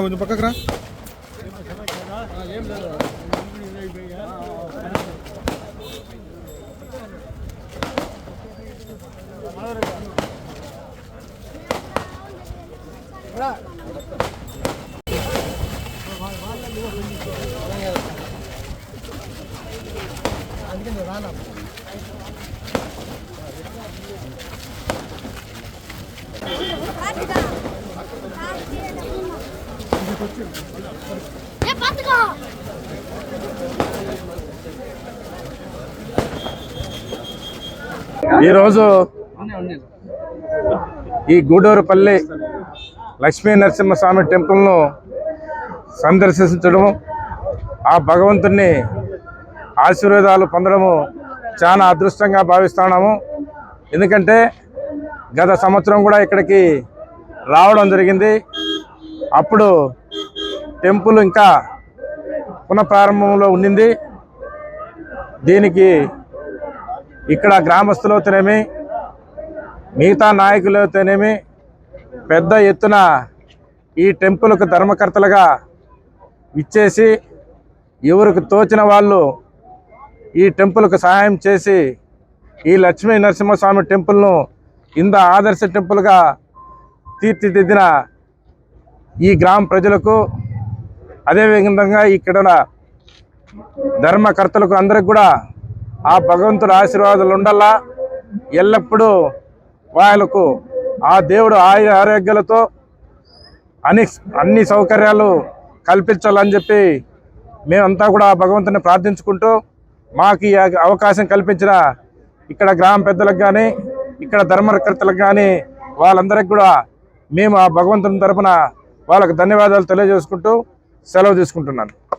కొంచెం పక్కకు రా. ఈరోజు ఈ గూడూరుపల్లి లక్ష్మీ నరసింహస్వామి టెంపుల్ను సందర్శించడము, ఆ భగవంతుని ఆశీర్వాదాలు పొందడము చాలా అదృష్టంగా భావిస్తున్నాము. ఎందుకంటే గత సంవత్సరం కూడా ఇక్కడికి రావడం జరిగింది. అప్పుడు టెంపుల్ ఇంకా పునఃప్రారంభంలో ఉండింది. దీనికి ఇక్కడ గ్రామస్తులైతేనేమి, మిగతా నాయకులైతేనేమి పెద్ద ఎత్తున ఈ టెంపుల్కు ధర్మకర్తలుగా ఇచ్చేసి ఎవరికి తోచిన వాళ్ళు ఈ టెంపుల్కు సహాయం చేసి ఈ లక్ష్మీ నరసింహస్వామి టెంపుల్ను ఇంత ఆదర్శ టెంపుల్గా తీర్చిదిద్దిన ఈ గ్రామ ప్రజలకు, అదేవిధంగా ఇక్కడ ధర్మకర్తలకు అందరికి కూడా ఆ భగవంతుడి ఆశీర్వాదాలు ఉండాలా. ఎల్లప్పుడూ వాళ్ళకు ఆ దేవుడు ఆరోగ్యాలతో అన్ని సౌకర్యాలు కల్పించాలని చెప్పి మేమంతా కూడా భగవంతుని ప్రార్థించుకుంటూ, మాకు ఈ అవకాశం కల్పించిన ఇక్కడ గ్రామ పెద్దలకు కానీ, ఇక్కడ ధర్మకర్తలకు కానీ వాళ్ళందరికీ కూడా మేము ఆ భగవంతుని తరపున వాళ్ళకు ధన్యవాదాలు తెలియజేసుకుంటూ సెలవు తీసుకుంటున్నాను.